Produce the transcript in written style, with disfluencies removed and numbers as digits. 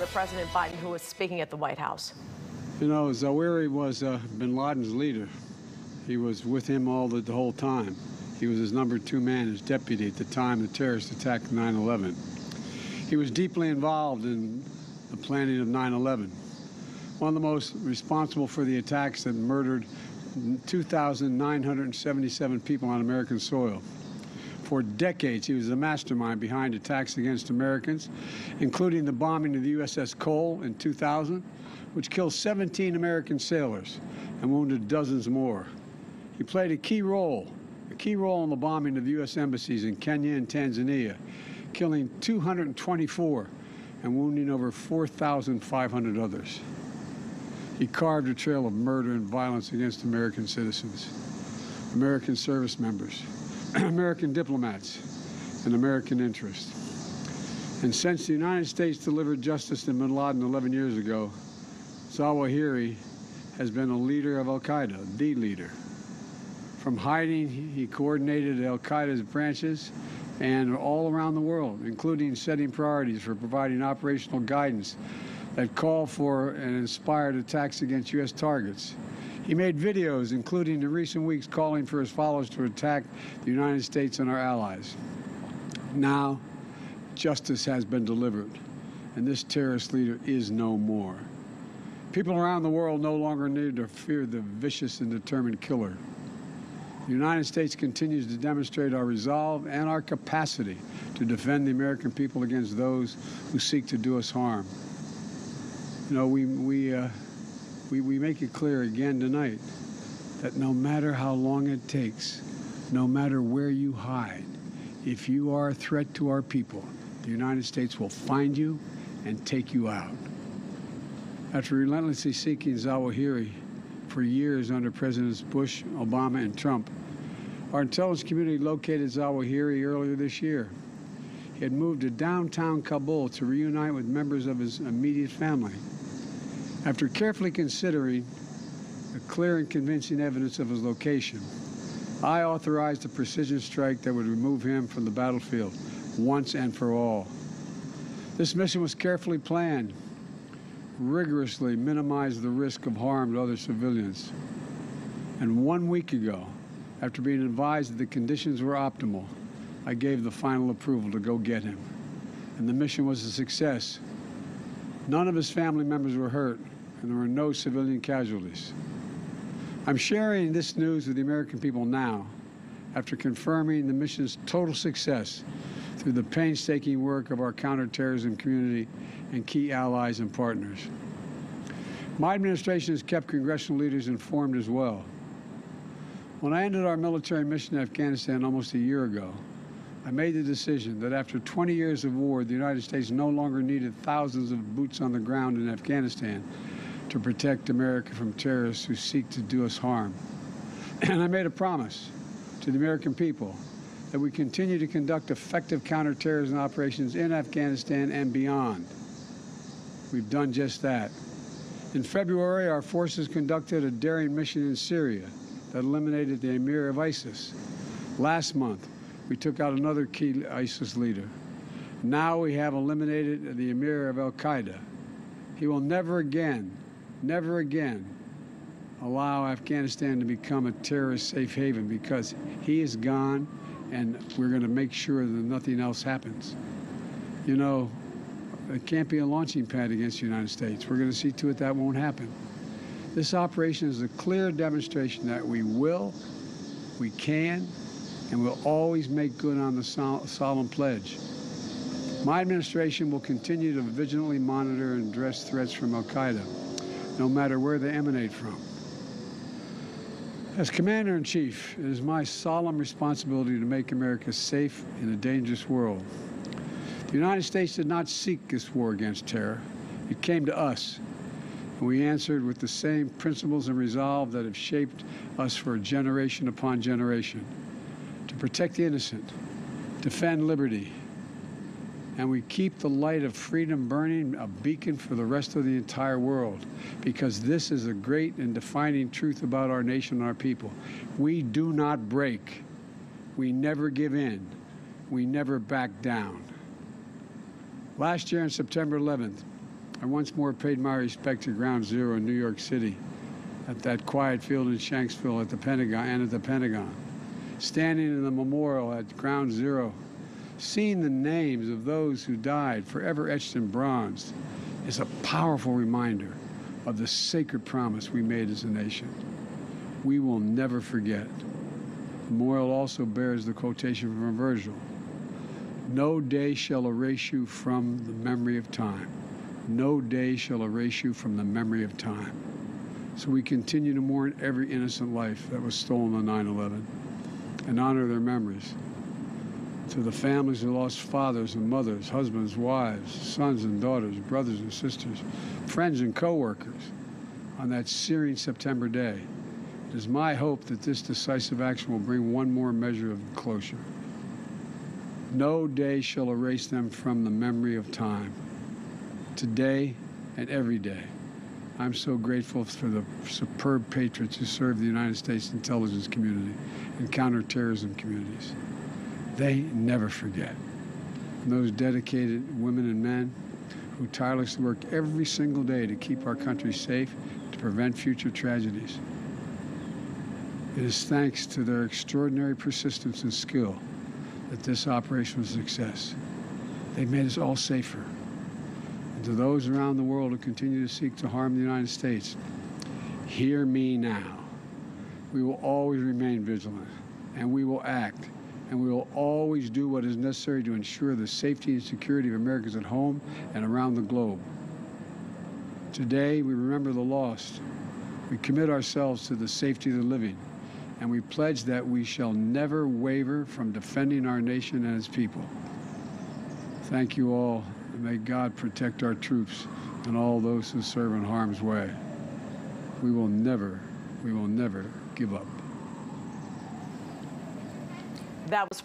President Biden, who was speaking at the White House. You know, Zawahiri was bin Laden's leader. He was with him the whole time. He was his #2 man, his deputy at the time the terrorist attack of 9/11. He was deeply involved in the planning of 9/11. One of the most responsible for the attacks that murdered 2,977 people on American soil. For decades, he was the mastermind behind attacks against Americans, including the bombing of the USS Cole in 2000, which killed 17 American sailors and wounded dozens more. He played a key role in the bombing of U.S. embassies in Kenya and Tanzania, killing 224 and wounding over 4,500 others. He carved a trail of murder and violence against American citizens, American service members, American diplomats, and American interests. And since the United States delivered justice to bin Laden 11 years ago, Zawahiri has been a leader of al-Qaeda, the leader. From hiding, he coordinated al-Qaeda's branches and all around the world, including setting priorities for providing operational guidance that call for and inspired attacks against U.S. targets. He made videos, including in recent weeks, calling for his followers to attack the United States and our allies. Now, justice has been delivered, and this terrorist leader is no more. People around the world no longer need to fear the vicious and determined killer. The United States continues to demonstrate our resolve and our capacity to defend the American people against those who seek to do us harm. You know, we make it clear again tonight that no matter how long it takes, no matter where you hide, if you are a threat to our people, the United States will find you and take you out. After relentlessly seeking Zawahiri for years under Presidents Bush, Obama, and Trump, our intelligence community located Zawahiri earlier this year. He had moved to downtown Kabul to reunite with members of his immediate family. After carefully considering the clear and convincing evidence of his location, I authorized a precision strike that would remove him from the battlefield once and for all. This mission was carefully planned, rigorously minimized the risk of harm to other civilians. And 1 week ago, after being advised that the conditions were optimal, I gave the final approval to go get him. And the mission was a success. None of his family members were hurt, and there were no civilian casualties. I'm sharing this news with the American people now, after confirming the mission's total success through the painstaking work of our counterterrorism community and key allies and partners. My administration has kept congressional leaders informed as well. When I ended our military mission in Afghanistan almost a year ago, I made the decision that after 20 years of war, the United States no longer needed thousands of boots on the ground in Afghanistan to protect America from terrorists who seek to do us harm. And I made a promise to the American people that we continue to conduct effective counterterrorism operations in Afghanistan and beyond. We've done just that. In February, our forces conducted a daring mission in Syria that eliminated the emir of ISIS. Last month, we took out another key ISIS leader. Now we have eliminated the emir of al-Qaeda. He will never again allow Afghanistan to become a terrorist safe haven, because he is gone, and we're going to make sure that nothing else happens. You know, it can't be a launching pad against the United States. We're going to see to it that won't happen. This operation is a clear demonstration that we will, we can, and we'll always make good on the solemn pledge. My administration will continue to vigilantly monitor and address threats from al-Qaeda, no matter where they emanate from. As Commander-in-Chief, it is my solemn responsibility to make America safe in a dangerous world. The United States did not seek this war against terror. It came to us, and we answered with the same principles and resolve that have shaped us for generation upon generation. To protect the innocent, defend liberty, and we keep the light of freedom burning, a beacon for the rest of the entire world, because this is a great and defining truth about our nation and our people. We do not break. We never give in. We never back down. Last year on September 11th, I once more paid my respect to Ground Zero in New York City, at that quiet field in Shanksville at the Pentagon, standing in the memorial at Ground Zero, seeing the names of those who died forever etched in bronze is a powerful reminder of the sacred promise we made as a nation. We will never forget. The memorial also bears the quotation from Virgil: "No day shall erase you from the memory of time. No day shall erase you from the memory of time." So we continue to mourn every innocent life that was stolen on 9/11 and honor their memories. To the families who lost fathers and mothers, husbands, wives, sons and daughters, brothers and sisters, friends and co-workers on that searing September day, it is my hope that this decisive action will bring one more measure of closure. No day shall erase them from the memory of time. Today and every day, I'm so grateful for the superb patriots who serve the United States intelligence community and counterterrorism communities. They never forget. And those dedicated women and men who tirelessly work every single day to keep our country safe, to prevent future tragedies. It is thanks to their extraordinary persistence and skill that this operation was a success. They've made us all safer. And to those around the world who continue to seek to harm the United States, hear me now. We will always remain vigilant, and we will act, and we will always do what is necessary to ensure the safety and security of Americans at home and around the globe. Today, we remember the lost. We commit ourselves to the safety of the living, and we pledge that we shall never waver from defending our nation and its people. Thank you all, and may God protect our troops and all those who serve in harm's way. We will never give up. That was